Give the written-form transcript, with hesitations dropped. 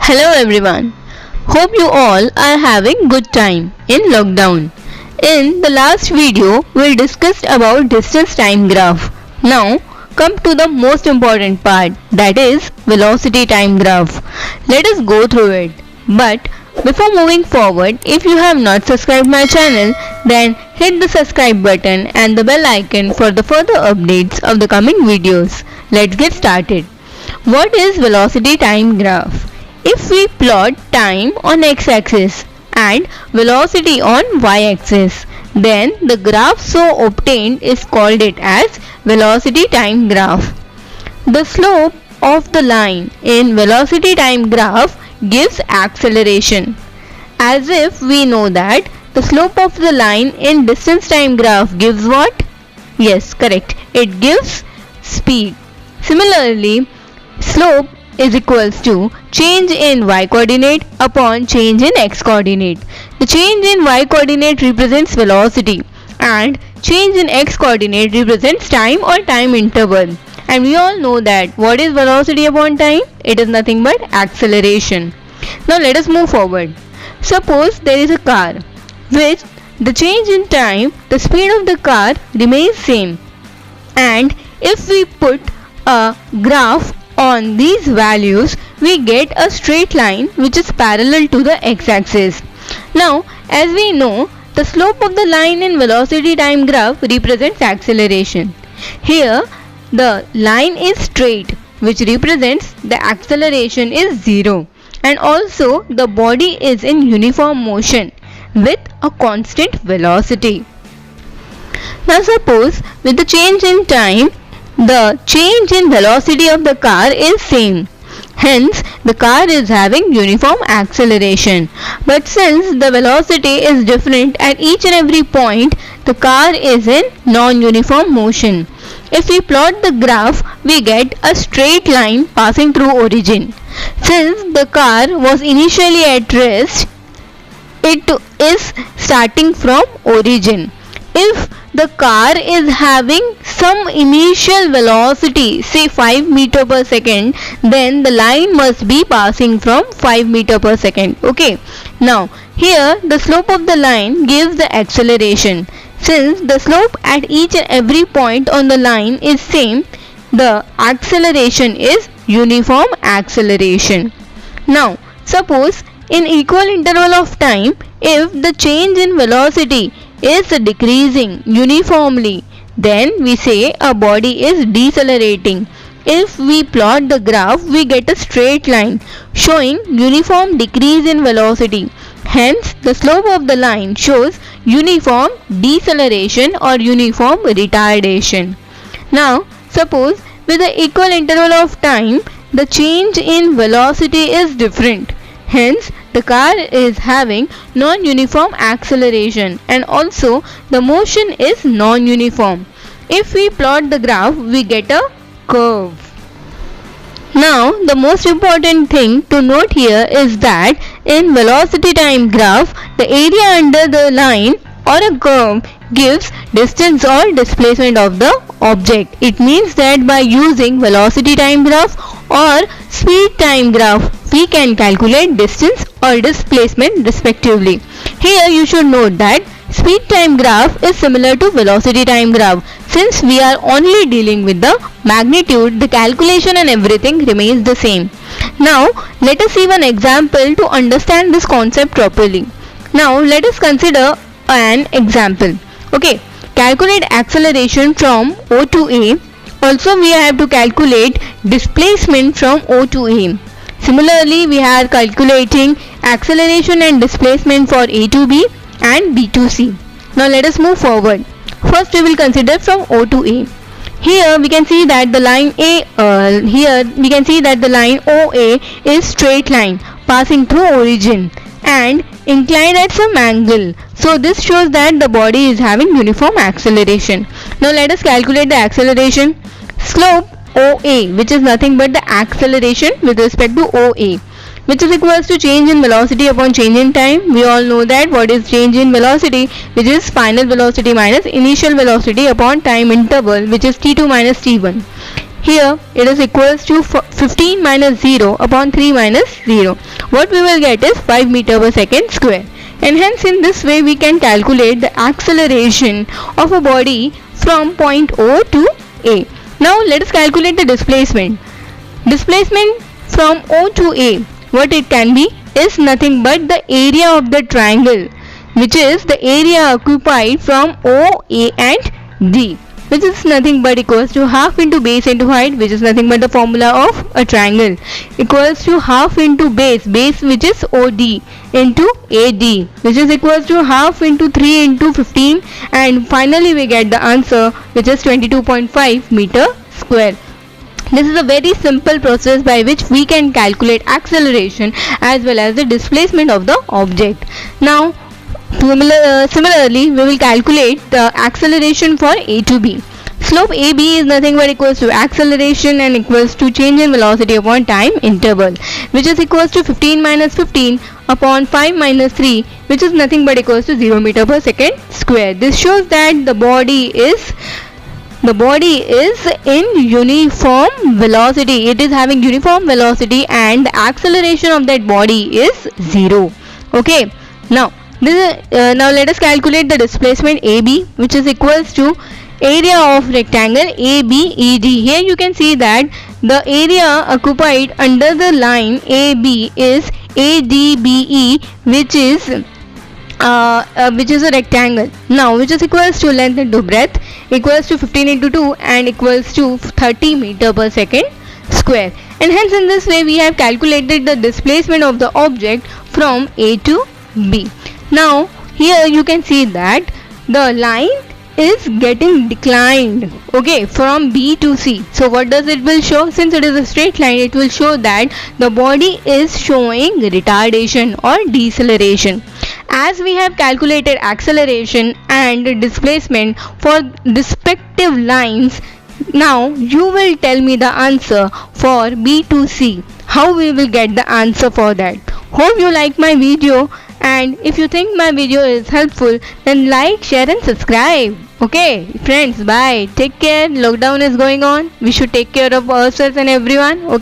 Hello everyone. Hope you all are having good time in lockdown. In the last video, we discussed about distance time graph. Now, come to the most important part, that is velocity time graph. Let us go through it. But before moving forward, if you have not subscribed my channel, then hit the subscribe button and the bell icon for the further updates of the coming videos. Let's get started. What is velocity time graph? If we plot time on x-axis and velocity on y-axis, then the graph so obtained is called it as velocity time graph. The slope of the line in velocity time graph gives acceleration. As if we know that the slope of the line in distance time graph gives what? Yes, correct. It gives speed. Similarly, slope is equals to change in y coordinate upon change in x coordinate. The change in y coordinate represents velocity and change in x coordinate represents time or time interval. And we all know that what is velocity upon time? It is nothing but acceleration. Now let us move forward. Suppose there is a car which the change in time, the speed of the car remains same, and if we put a graph on these values, we get a straight line which is parallel to the x-axis. Now, as we know, the slope of the line in velocity time graph represents acceleration. Here, the line is straight, which represents the acceleration is 0, and also the body is in uniform motion with a constant velocity. Now suppose with the change in time, the change in velocity of the car is same. Hence, the car is having uniform acceleration. But since the velocity is different at each and every point, the car is in non-uniform motion. If we plot the graph, we get a straight line passing through origin. Since the car was initially at rest, it is starting from origin. If the car is having some initial velocity, say 5 meter per second, then the line must be passing from 5 meter per second. Okay. Now, here the slope of the line gives the acceleration. Since the slope at each and every point on the line is same, the acceleration is uniform acceleration. Now, suppose in equal interval of time, if the change in velocity is decreasing uniformly, then we say a body is decelerating. If we plot the graph, we get a straight line showing uniform decrease in velocity. Hence, the slope of the line shows uniform deceleration or uniform retardation. Now, suppose with the equal interval of time, the change in velocity is different. Hence, the car is having non-uniform acceleration and also the motion is non-uniform. If we plot the graph, we get a curve. Now, the most important thing to note here is that in velocity time graph, the area under the line or a curve gives distance or displacement of the object. It means that by using velocity time graph or speed time graph, we can calculate distance or displacement respectively. Here you should note that speed time graph is similar to velocity time graph. Since we are only dealing with the magnitude, the calculation and everything remains the same. Now let us see one example to understand this concept properly. Now let us consider an example. Okay, calculate acceleration from O to A. Also we have to calculate displacement from O to A. Similarly, we are calculating acceleration and displacement for A to B and B to C. Now let us move forward. First we will consider from O to A. Here we can see that the line OA is straight line passing through origin and inclined at some angle. So this shows that the body is having uniform acceleration. Now let us calculate the acceleration. Slope OA, which is nothing but the acceleration with respect to OA, which is equals to change in velocity upon change in time. We all know that what is change in velocity, which is final velocity minus initial velocity upon time interval, which is t2 minus t1. here it is equals to 15 minus 0 upon 3 minus 0. What we will get is 5 meter per second square. And hence in this way we can calculate the acceleration of a body from point O to A. Now let us calculate the displacement. Displacement from O to A, what it can be is nothing but the area of the triangle, which is the area occupied from O, A and D, which is nothing but equals to half into base into height, which is nothing but the formula of a triangle, equals to half into base which is OD into AD, which is equals to half into 3 into 15, and finally we get the answer, which is 22.5 meter square. This is a very simple process by which we can calculate acceleration as well as the displacement of the object. Now similarly we will calculate the acceleration for A to B. Slope AB is nothing but equals to acceleration and equals to change in velocity upon time interval, which is equals to 15 minus 15 upon 5 minus 3, which is nothing but equals to 0 meter per second square. This shows that the body is in uniform velocity. It is having uniform velocity and the acceleration of that body is 0. Okay. Now let us calculate the displacement AB, which is equals to area of rectangle ABED. Here you can see that the area occupied under the line AB is ADBE, which is a rectangle. Now which is equals to length into breadth equals to 15 into 2 and equals to 30 meter per second square. And hence in this way we have calculated the displacement of the object from A to B. Now here you can see that the line is getting declined, okay, from B to C. So what does it will show? Since it is a straight line, it will show that the body is showing retardation or deceleration. As we have calculated acceleration and displacement for respective lines, now you will tell me the answer for B to C. How we will get the answer for that? Hope you like my video, and if you think my video is helpful, then like, share and subscribe. Okay friends, bye, take care. Lockdown is going on, we should take care of ourselves and everyone. Okay.